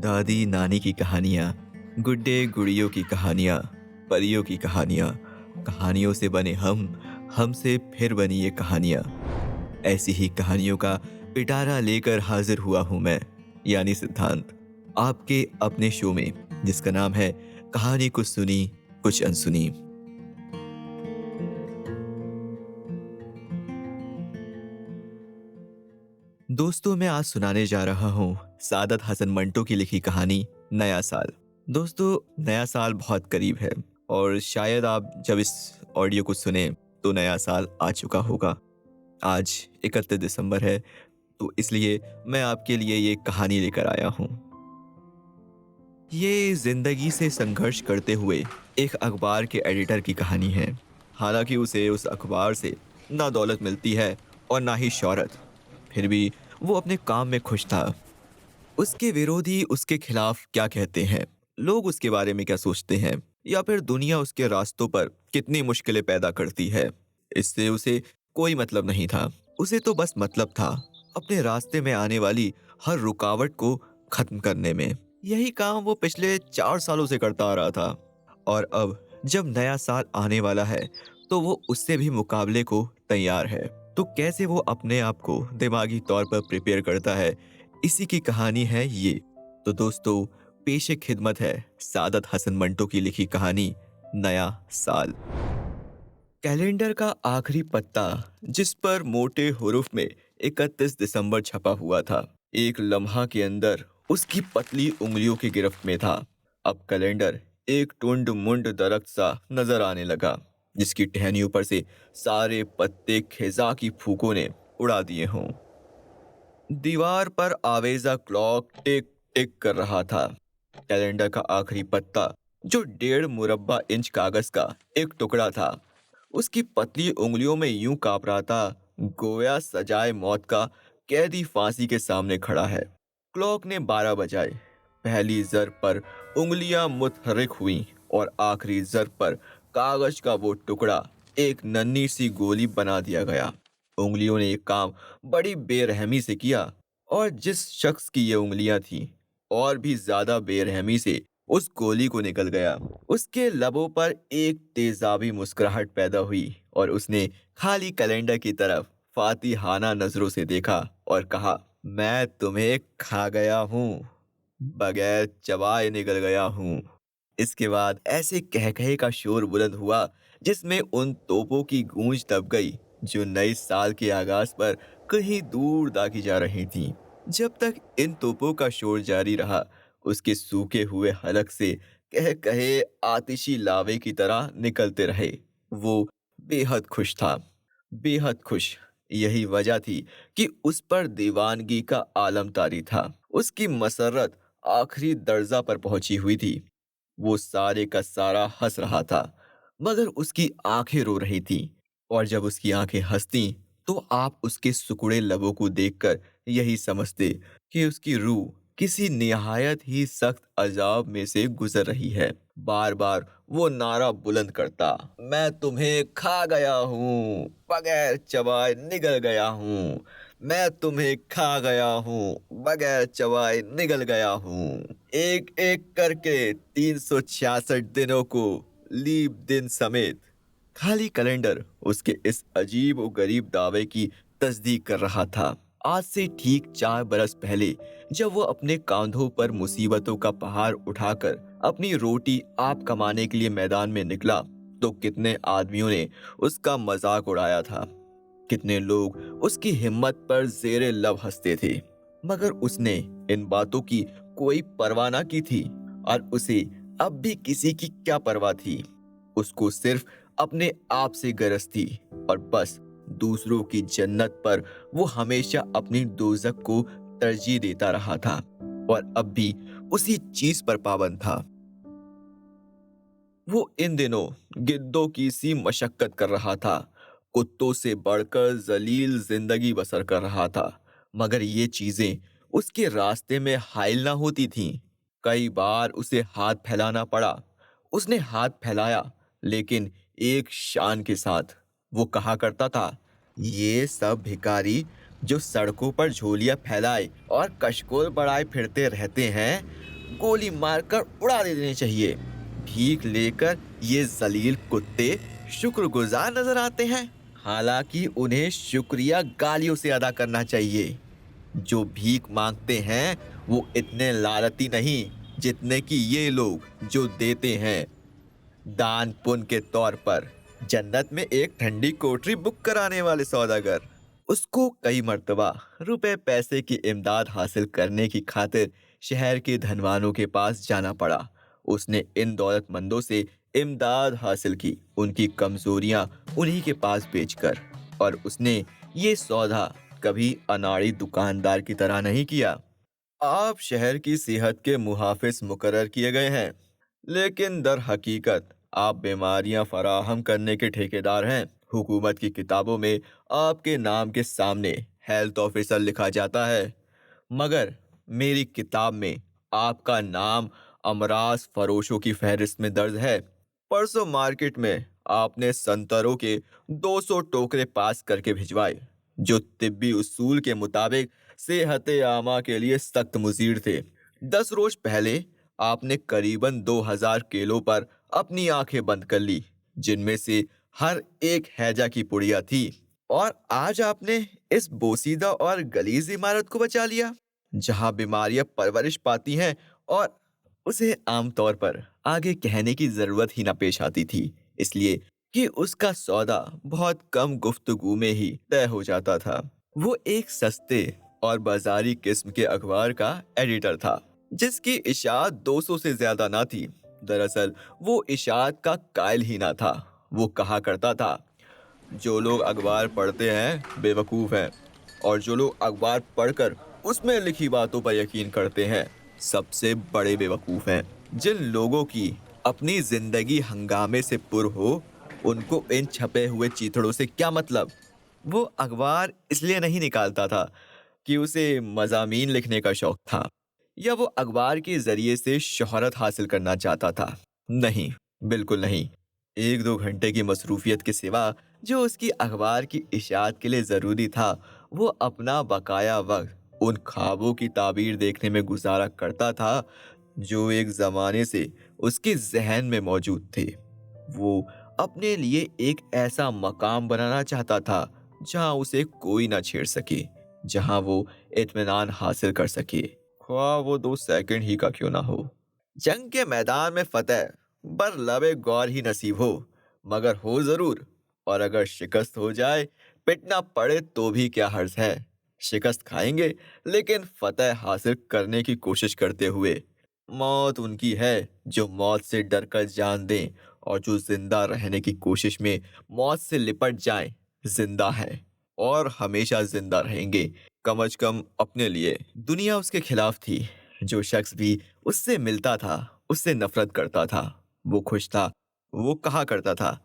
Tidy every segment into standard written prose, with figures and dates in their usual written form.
दादी नानी की कहानियाँ, गुड्डे गुड़ियों की कहानियाँ, परियों की कहानियाँ, कहानियों से बने हमसे फिर बनी ये कहानियाँ। ऐसी ही कहानियों का पिटारा लेकर हाजिर हुआ हूँ मैं, यानी सिद्धांत, आपके अपने शो में, जिसका नाम है कहानी कुछ सुनी कुछ अनसुनी। दोस्तों, मैं आज सुनाने जा रहा हूँ सादत हसन मंटो की लिखी कहानी नया साल। दोस्तों, नया साल बहुत करीब है और शायद आप जब इस ऑडियो को सुने तो नया साल आ चुका होगा। आज 31 दिसंबर है, तो इसलिए मैं आपके लिए ये कहानी लेकर आया हूँ। ये जिंदगी से संघर्ष करते हुए एक अखबार के एडिटर की कहानी है। हालांकि उसे उस अखबार से ना दौलत मिलती है और ना ही शोहरत, फिर भी वो अपने काम में खुश था। उसके विरोधी उसके खिलाफ क्या कहते हैं, लोग उसके बारे में क्या सोचते हैं, या फिर दुनिया उसके रास्तों पर कितनी मुश्किलें पैदा करती है, इससे उसे कोई मतलब नहीं था। उसे तो बस मतलब था अपने रास्ते में आने वाली हर रुकावट को खत्म करने में। यही काम वो पिछले 4 सालों से करता आ रहा था, और अब जब नया साल आने वाला है तो वो उससे भी मुकाबले को तैयार है। तो कैसे वो अपने आप को दिमागी तौर पर प्रिपेयर करता है, इसी की कहानी है ये। तो दोस्तों, पेशे खिदमत है सादत हसन मंटो की लिखी कहानी नया साल। कैलेंडर का आखिरी पत्ता, जिस पर मोटे हुरूफ में 31 दिसंबर छपा हुआ था, एक लम्हा के अंदर उसकी पतली उंगलियों की गिरफ्त में था। अब कैलेंडर एक टुंड मुंड दरख्त सा नजर आने लगा, जिसकी टहनियों पर से सारे पत्ते खिजा की फूकों ने उड़ा दिए हों। दीवार पर आवेजा क्लॉक टिक टिक कर रहा था। कैलेंडर का आखिरी पत्ता, जो 1.5 इंच कागज का एक टुकड़ा था, उसकी पतली उंगलियों में यूं कांप रहा था गोया सजाए मौत का कैदी फांसी के सामने खड़ा है। क्लॉक ने 12 बजाए। पहली जरब पर उंगलियां मुतहर्रिक हुईं और आखिरी जरब पर कागज का वो टुकड़ा एक नन्ही सी गोली बना दिया गया। उंगलियों ने ये काम बड़ी बेरहमी से किया, और जिस शख्स की ये उंगलियां थीं, और भी ज्यादा बेरहमी से उस गोली को निकल गया। उसके लबों पर एक तेजाबी मुस्कुराहट पैदा हुई और उसने खाली कैलेंडर की तरफ फातिहाना नजरों से देखा और कहा, मैं तुम्हें खा गया हूँ, बगैर चबाए निकल गया हूँ। इसके बाद ऐसे कहकहे का शोर बुलंद हुआ जिसमें उन तोपों की गूंज दब गई जो नए साल के आगाज पर कहीं दूर दागी जा रही थीं। जब तक इन तोपों का शोर जारी रहा, उसके सूखे हुए हलक से कह कहे आतिशी लावे की तरह निकलते रहे। वो बेहद खुश था, बेहद खुश। यही वजह थी कि उस पर दीवानगी का आलम तारी था। उसकी मसरत आखिरी दर्जा पर पहुंची हुई थी। वो सारे का सारा हंस रहा था, मगर उसकी आंखें रो रही थीं, और जब उसकी आंखें हंसतीं तो आप उसके सुकुड़े लबों को देखकर यही समझते कि उसकी रूह किसी निहायत ही सख्त अजाब में से गुजर रही है। बार बार वो नारा बुलंद करता, मैं तुम्हें खा गया हूँ, बगैर चबाए निगल गया हूँ, मैं तुम्हें खा गया हूँ, बगैर चबाए निगल गया हूँ। एक एक करके 366 दिनों को लीप दिन समेत खाली कैलेंडर उसके इस अजीब और गरीब दावे की तस्दीक कर रहा था। आज से ठीक 4 बरस पहले, जब वो अपने कांधों पर मुसीबतों का पहाड़ उठाकर अपनी रोटी आप कमाने के लिए मैदान में निकला, तो कितने आदमियों ने उसका मजाक उड़ाया था। कितने लोग उसकी हिम्मत पर जेरे लब हंसते थे, मगर उसने इन बातों की कोई परवाह ना की थी। और उसे अब भी किसी की क्या परवाह थी। उसको सिर्फ अपने आप से गरज थी, और बस दूसरों की जन्नत पर वो हमेशा अपनी दोजख को तरजीह देता रहा था, और अब भी उसी चीज पर पाबंद था। वो इन दिनों गिद्धों की सी मशक्कत कर रहा था, कुत्तों से बढ़कर जलील जिंदगी बसर कर रहा था, मगर ये चीजें उसके रास्ते में हाइल ना होती थीं। कई बार उसे हाथ फैलाना पड़ा। उसने हाथ फैलाया, लेकिन एक शान के साथ। वो कहा करता था, ये सब भिखारी जो सड़कों पर झोलियां फैलाए और कशकोल बढ़ाए फिरते रहते हैं, गोली मारकर उड़ा दे देने चाहिए। भीख लेकर ये जलील कुत्ते शुक्रगुजार नजर आते हैं, हालांकि उन्हें शुक्रिया गालियों से अदा करना चाहिए। जो भीख मांगते हैं वो इतने लालची नहीं जितने कि ये लोग जो देते हैं दान पुण्य के तौर पर। जन्नत में एक ठंडी कोठरी बुक कराने वाले सौदागर, उसको कई मर्तबा रुपए पैसे की इमदाद हासिल करने की खातिर शहर के धनवानों के पास जाना पड़ा। उसने इन दौलतमंदों से इमदाद हासिल की, उनकी कमजोरियां उन्हीं के पास बेचकर। और उसने ये सौदा कभी अनाड़ी दुकानदार की तरह नहीं किया। आप शहर की सेहत के मुहाफिज मुकर्रर किए गए हैं, लेकिन दर हकीकत आप बीमारियां फराहम करने के ठेकेदार हैं। हुकूमत की किताबों में आपके नाम के सामने हेल्थ ऑफिसर लिखा जाता है, मगर मेरी किताब में आपका नाम अमराज फरोशों की फहरिस्त में दर्ज है। परसों मार्केट में आपने संतरों के 200 टोकरे पास करके भिजवाए, जो तिब्बी उसूल के मुताबिक सेहत आमा के लिए सख्त मुजीर थे। 10 रोज पहले आपने करीबन 2000 केलों पर अपनी आंखें बंद कर ली, जिनमें से हर एक हैजा की पुड़िया थी। और आज आपने इस बोसीदा और गलीज इमारत को बचा लिया, जहां बीमारियां परवरिश पाती हैं और उसे आमतौर पर आगे कहने की जरूरत ही ना पेश आती थी, इसलिए कि उसका सौदा बहुत कम गुफ्तगू में ही तय हो जाता था। वो एक सस्ते और बाजारी किस्म के अखबार का एडिटर था, जिसकी इशात 200 से ज्यादा ना थी। दरअसल वो इशात का कायल ही ना था। वो कहा करता था, जो लोग अखबार पढ़ते हैं बेवकूफ हैं, और जो लोग अखबार पढ़कर उसमें लिखी बातों पर यकीन करते हैं सबसे बड़े बेवकूफ हैं। जिन लोगों की अपनी जिंदगी हंगामे से पुर हो, उनको इन छपे हुए चीथड़ों से क्या मतलब। वो अखबार इसलिए नहीं निकालता था कि उसे मज़ामीन लिखने का शौक था, या वो अखबार के जरिए से शोहरत हासिल करना चाहता था। नहीं, बिल्कुल नहीं। 1-2 घंटे की मसरूफियत के सिवा जो उसकी अखबार की इशात के लिए ज़रूरी था, वो अपना बकाया वक्त उन ख्वाबों की ताबीर देखने में गुजारा करता था जो एक ज़माने से उसके जहन में मौजूद थे। वो अपने लिए एक ऐसा मकाम बनाना चाहता था जहां उसे कोई ना छेड़ सके, जहां वो इत्मीनान हासिल कर सके, ख्वाह वो 2 सेकंड ही का क्यों ना हो। जंग के मैदान में फतेह बर लबे गौर ही नसीब हो, मगर हो जरूर। और अगर शिकस्त हो जाए, पिटना पड़े तो भी क्या हर्ज है। शिकस्त खाएंगे, लेकिन फतेह हासिल करने की कोशिश करते हुए। मौत उनकी है जो मौत से डरकर जान दें, और जो जिंदा रहने की कोशिश में मौत से लिपट जाएं, जिंदा है और हमेशा जिंदा रहेंगे, कम अज कम अपने लिए। दुनिया उसके खिलाफ थी। जो शख्स भी उससे मिलता था उससे नफरत करता था। वो खुश था। वो कहा करता था,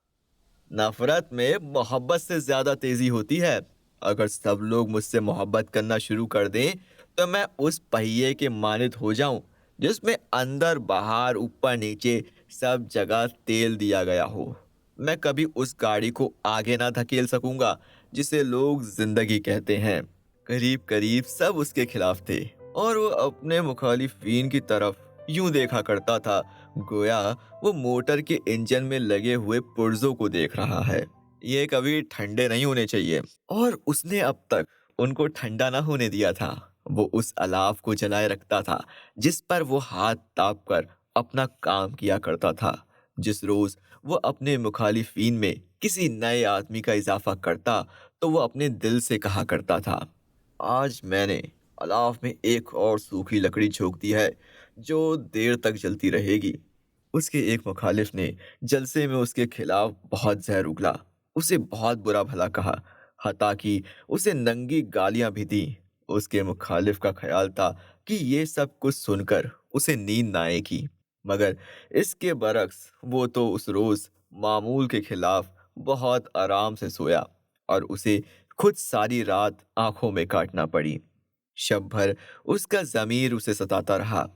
नफरत में मोहब्बत से ज्यादा तेजी होती है। अगर सब लोग मुझसे मोहब्बत करना शुरू कर दें, तो मैं उस पहिए के मानित हो जाऊं जिसमें अंदर बाहर ऊपर नीचे सब जगह तेल दिया गया हो। मैं कभी उस गाड़ी को आगे ना धकेल सकूंगा जिसे लोग जिंदगी कहते हैं। करीब करीब सब उसके खिलाफ थे, और वो अपने मुखालिफिन की तरफ यूं देखा करता था गोया वो मोटर के इंजन में लगे हुए पुर्जों को देख रहा है। ये कभी ठंडे नहीं होने चाहिए, और उसने अब तक उनको ठंडा ना होने दिया था। वो उस अलाव को जलाए रखता था जिस पर वो हाथ ताप कर अपना काम किया करता था। जिस रोज वो अपने मुखालिफिन में किसी नए आदमी का इजाफा करता, तो वो अपने दिल से कहा करता था, आज मैंने अलाव में एक और सूखी लकड़ी झोंक दी है जो देर तक जलती रहेगी। उसके एक मुखालिफ ने जलसे में उसके खिलाफ बहुत जहर उगला, उसे बहुत बुरा भला कहा, हता कि उसे नंगी गालियां भी दी। उसके मुखालिफ का ख्याल था कि ये सब कुछ सुनकर उसे नींद ना आएगी, मगर इसके बरक्स वो तो उस रोज मामूल के खिलाफ बहुत आराम से सोया, और उसे खुद सारी रात आंखों में काटना पड़ी। शब भर उसका ज़मीर उसे सताता रहा,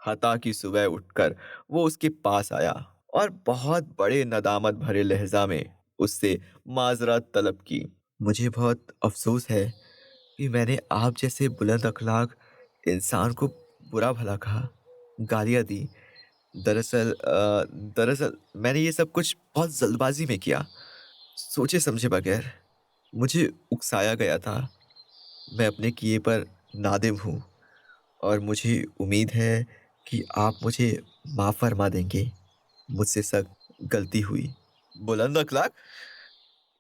हता कि सुबह उठकर वो उसके पास आया और बहुत बड़े नदामत भरे लहजा में उससे माजरत तलब की। मुझे बहुत अफसोस है, कि मैंने आप जैसे बुलंद अखलाक इंसान को बुरा भला कहा, गालियाँ दी। दरअसल मैंने ये सब कुछ बहुत जल्दबाजी में किया, सोचे समझे बगैर। मुझे उकसाया गया था। मैं अपने किए पर नादिम हूँ और मुझे उम्मीद है कि आप मुझे माफ़ फरमा देंगे। मुझसे सख्त गलती हुई। बुलंद अखलाक?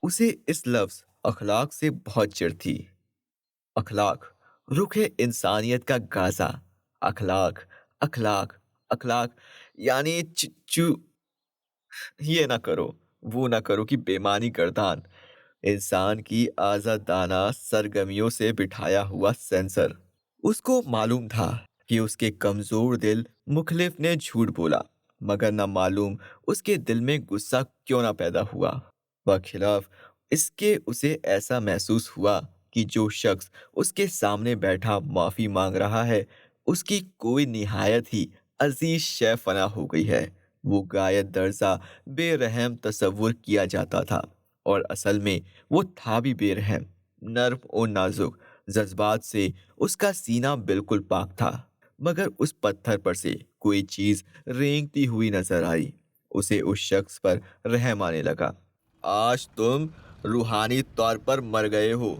उसे इस लफ्ज़ अखलाक से बहुत चिढ़ थी। अखलाक, रुख है इंसानियत का गाज़ा। अखलाक, अखलाक, अखलाक यानी ये ना करो, वो ना करो कि बेमानी गर्दान। इंसान की आज़ादाना सरगर्मियों से बिठाया हुआ सेंसर। उसको मालूम था कि उसके कमज़ोर दिल मुखलिफ ने झूठ बोला, मगर ना मालूम उसके दिल में गुस्सा क्यों ना पैदा हुआ। बखिलाफ इसके उसे ऐसा महसूस हुआ कि जो शख्स उसके सामने बैठा माफ़ी मांग रहा है, उसकी कोई निहायत ही अजीज शय फना हो गई है। वो गायत दर्जा बेरहम तसव्वुर किया जाता था और असल में वो था भी बेरहम, नर्म और नाजुक। जज्बात से उसका सीना बिल्कुल पाक था, मगर उस पत्थर पर से कोई चीज रेंगती हुई नजर आई। उसे उस शख्स पर रहम आने लगा। आज तुम रूहानी तौर पर मर गए हो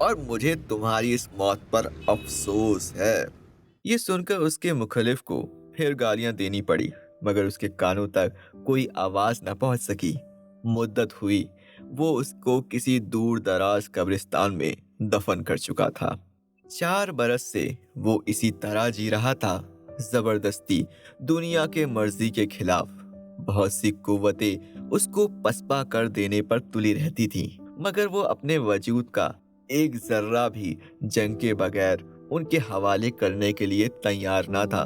और मुझे तुम्हारी इस मौत पर अफसोस है। ये सुनकर उसके मुखलिफ को फिर गालियां देनी पड़ी, मगर उसके कानों तक कोई आवाज न पहुंच सकी। मुद्दत हुई, वो उसको किसी दूर दराज कब्रिस्तान में दफन कर चुका था। 4 बरस से वो इसी तरह जी रहा था, जबरदस्ती, दुनिया के मर्जी के खिलाफ। बहुत सी कुव्वतें उसको पसपा कर देने पर तुली रहती थी, मगर वो अपने वजूद का एक जर्रा भी जंग के बगैर उनके हवाले करने के लिए तैयार ना था।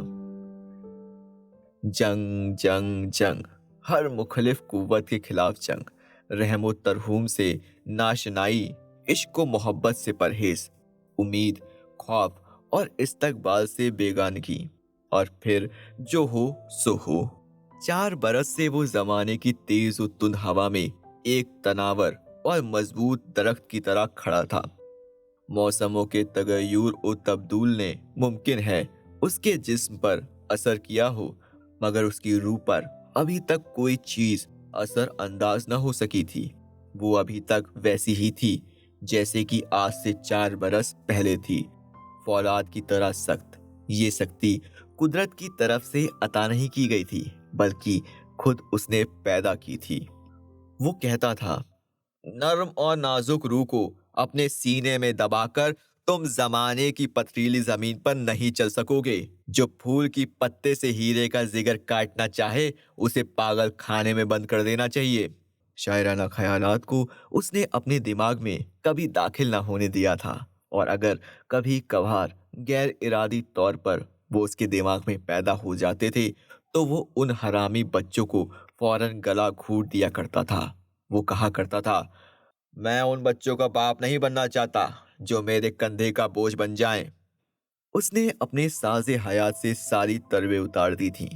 जंग जंग जंग, हर मुखलिफ कुव्वत के खिलाफ जंग, रहमो तरहूम से नाशनाई, इश्क व मोहब्बत से परहेज, उम्मीद, खौफ और इस्तकबाल से बेगानगी, और फिर जो हो सो हो। 4 बरस से वो जमाने की तेज और तुंद हवा में एक तनावर और मजबूत दरख्त की तरह खड़ा था। मौसमों के तगय्युर और तब्दुल ने मुमकिन है उसके जिस्म पर असर किया हो, मगर उसकी रूह पर अभी तक कोई चीज असर अंदाज न हो सकी थी। वो अभी तक वैसी ही थी जैसे कि आज से 4 बरस पहले थी, फौलाद की तरह सख्त। ये सख्ती कुदरत की तरफ से अता नहीं की गई थी, बल्कि खुद उसने पैदा की थी। वो कहता था, नर्म और नाजुक रूह को अपने सीने में दबाकर तुम जमाने की पथरीली जमीन पर नहीं चल सकोगे। जो फूल की पत्ते से हीरे का जिगर काटना चाहे, उसे पागल खाने में बंद कर देना चाहिए। शायराना ख्यालात को उसने अपने दिमाग में कभी दाखिल ना होने दिया था, और अगर कभी कभार गैर इरादी तौर पर वो उसके दिमाग में पैदा हो जाते थे, तो वो उन हरामी बच्चों को फौरन गला घूट दिया करता था। वो कहा करता था, मैं उन बच्चों का बाप नहीं बनना चाहता जो मेरे कंधे का बोझ बन जाएं। उसने अपने साजे हयात से सारी तरवे उतार दी थी।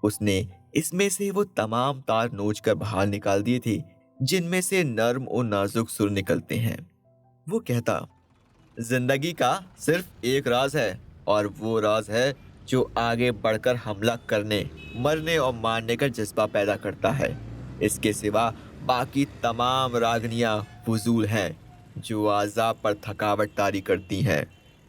उसने इसमें से वो तमाम तार नोच कर बाहर निकाल दिए थे जिनमें से नर्म और नाजुक सुर निकलते हैं। वो कहता, जिंदगी का सिर्फ एक राज है, और वो राज है जो आगे बढ़कर हमला करने, मरने और मारने का जज्बा पैदा करता है। इसके सिवा बाकी तमाम रागनियां फजूल हैं, जो आज़ाब पर थकावट तारी करती हैं।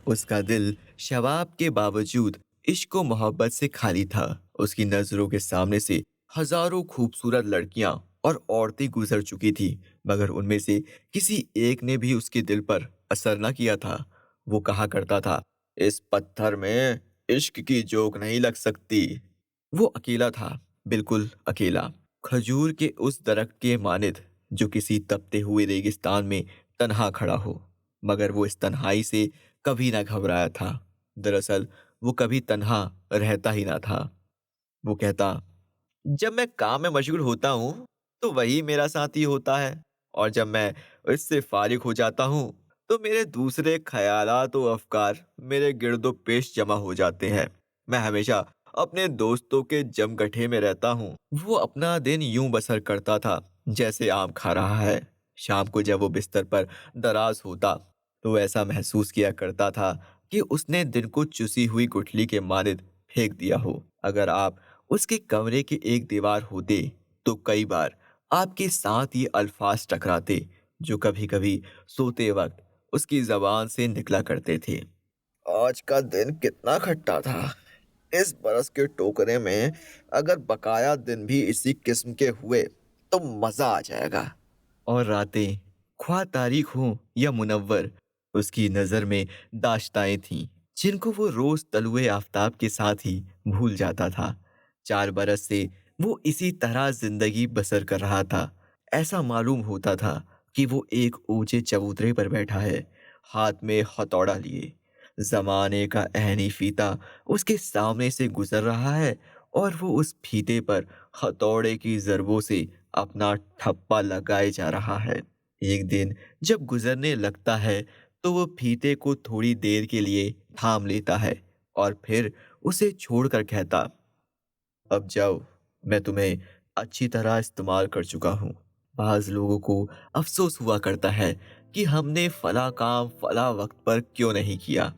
उसका दिल शबाब के बावजूद इश्क व मोहब्बत से खाली था। उसकी नजरों के सामने से हजारों खूबसूरत लड़कियां और औरतें गुजर चुकी थी, मगर उनमें से किसी एक ने भी उसके दिल पर असर न किया था। वो कहा करता था, इस पत्थर में इश्क की जोक नहीं लग सकती। वो अकेला था, बिल्कुल अकेला, खजूर के उस दरख्त के मानिद जो किसी तपते हुए रेगिस्तान में तन्हा खड़ा हो, मगर वो इस तन्हाई से कभी ना घबराया था। दरअसल वो कभी तन्हा रहता ही ना था। वो कहता, जब मैं काम में मशगूल होता हूँ तो वही मेरा साथी होता है, और जब मैं इससे फारिग हो जाता हूँ तो मेरे दूसरे ख्यालात और अफकार मेरे गिरदो पेश जमा हो जाते हैं। मैं हमेशा अपने दोस्तों के जमगठे में रहता हूँ। वो अपना दिन यूं बसर करता था जैसे आम खा रहा है। शाम को जब वो बिस्तर पर दराज होता तो ऐसा महसूस किया करता था कि उसने दिन को चुसी हुई गुठली के मानद फेंक दिया हो। अगर आप उसके कमरे की एक दीवार होते तो कई बार आपके साथ ये अल्फाज टकराते जो कभी कभी सोते वक्त उसकी जबान से निकला करते थे। आज का दिन कितना खट्टा था। इस बरस के टोकरे में अगर बकाया दिन भी इसी किस्म के हुए तो मजा आ जाएगा। और रातें, ख्वाह तारीख हों या मुनव्वर, उसकी नज़र में दाश्ताएं थीं जिनको वो रोज तलुए आफताब के साथ ही भूल जाता था। 4 बरस से वो इसी तरह जिंदगी बसर कर रहा था। ऐसा मालूम होता था कि वो एक ऊंचे चबूतरे पर बैठा है, हाथ में हथौड़ा लिए। जमाने का एहनी फीता उसके सामने से गुजर रहा है और वो उस फीते पर हथौड़े की ज़रबों से अपना ठप्पा लगाए जा रहा है। एक दिन जब गुजरने लगता है तो वो फीते को थोड़ी देर के लिए थाम लेता है और फिर उसे छोड़कर कहता, अब जाओ, मैं तुम्हें अच्छी तरह इस्तेमाल कर चुका हूँ। बाज लोगों को अफसोस हुआ करता है कि हमने फला काम फला वक्त पर क्यों नहीं किया,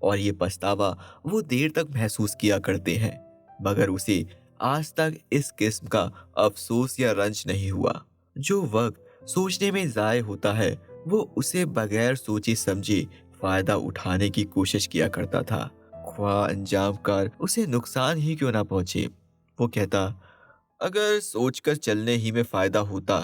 और ये पछतावा वो देर तक महसूस किया करते हैं, मगर उसे आज तक इस किस्म का अफसोस या रंज नहीं हुआ। जो वक्त सोचने में ज़ाय होता है वो उसे बगैर सोचे समझे फायदा उठाने की कोशिश किया करता था, ख्वाह अंजाम कर उसे नुकसान ही क्यों ना पहुंचे। वो कहता, अगर सोचकर चलने ही में फायदा होता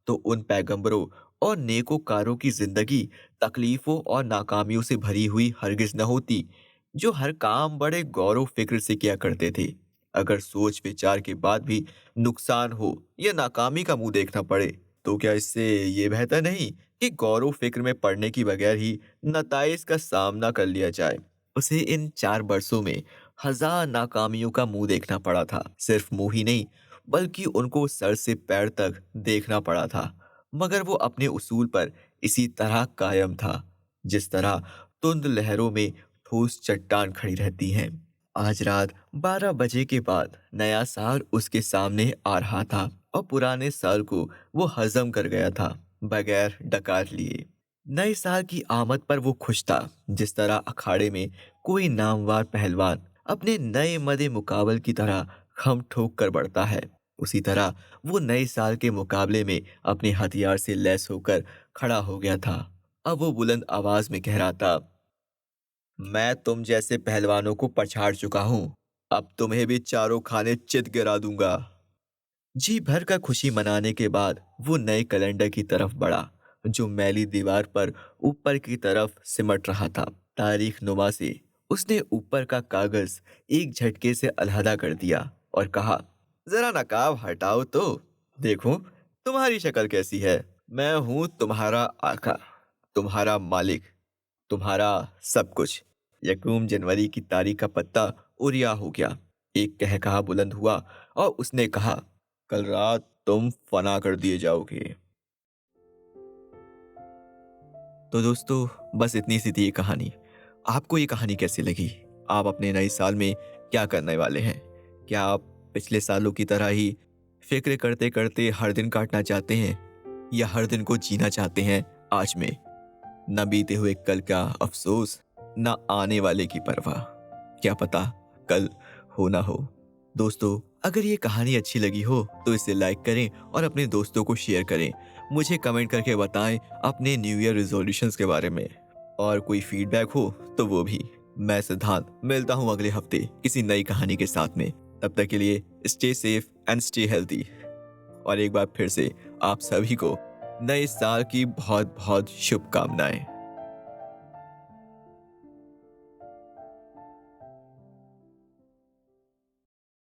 तो उन पैगंबरों और नेकोकारों की जिंदगी तकलीफों और नाकामियों से भरी हुई हरगिज न होती, जो हर काम बड़े गौर फिक्र से किया करते थे। अगर सोच विचार के बाद भी नुकसान हो या नाकामी का मुंह देखना पड़े तो क्या इससे ये बेहतर नहीं कि गौर फिक्र में पड़ने की बगैर ही नताइज का सामना कर लिया जाए। उसे इन 4 बरसों में हजार नाकामियों का मुंह देखना पड़ा था। सिर्फ मुंह ही नहीं बल्कि उनको सर से पैर तक देखना पड़ा था, मगर वो अपने उसूल पर इसी तरह कायम था जिस तरह तुंद लहरों में ठोस चट्टान खड़ी रहती हैं। आज रात 12 बजे के बाद नया साल उसके सामने आ रहा था और पुराने साल को वो हजम कर गया था बगैर डकार लिए। नए साल की आमद पर वो खुश था जिस तरह अखाड़े में कोई नामवर पहलवान अपने नए मदे मुकाबल की तरह खम ठोक कर बढ़ता है। उसी तरह वो नए साल के मुकाबले में अपने हथियार से लैस होकर खड़ा हो गया था। अब वो बुलंद आवाज में कह रहा था, मैं तुम जैसे पहलवानों को पछाड़ चुका हूं, अब तुम्हें भी चारों खाने चित गिरा दूंगा। जी भर का खुशी मनाने के बाद वो नए कैलेंडर की तरफ बढ़ा जो मैली दीवार पर ऊपर की तरफ सिमट रहा था। तारीख नुमा से उसने ऊपर का कागज एक झटके से अलहदा कर दिया और कहा, जरा नकाब हटाओ तो देखूं तुम्हारी शक्ल कैसी है। मैं हूं तुम्हारा आका, तुम्हारा मालिक, तुम्हारा सब कुछ। यकूम जनवरी की तारीख का पत्ता उरिया हो गया। एक कहकहा बुलंद हुआ और उसने कहा, कल रात तुम फना कर दिए जाओगे। तो दोस्तों, बस इतनी सी थी ये कहानी। आपको ये कहानी कैसी लगी? आप अपने नए साल में क्या करने वाले हैं? क्या आप पिछले सालों की तरह ही फिक्र करते करते हर दिन काटना चाहते हैं, या हर दिन को जीना चाहते हैं आज में? न बीते हुए कल का अफसोस, न आने वाले की परवाह। क्या पता कल हो ना हो। दोस्तों, अगर ये कहानी अच्छी लगी हो तो इसे लाइक करें और अपने दोस्तों को शेयर करें। मुझे कमेंट करके बताएं अपने न्यू ईयर रिजोल्यूशंस के बारे में, और कोई फीडबैक हो तो वो भी। मैं सिद्धांत मिलता हूँ अगले हफ्ते किसी नई कहानी के साथ में। तब तक के लिए stay safe and stay healthy. और एक बार फिर से आप सभी को नए साल की बहुत बहुत शुभकामनाएं।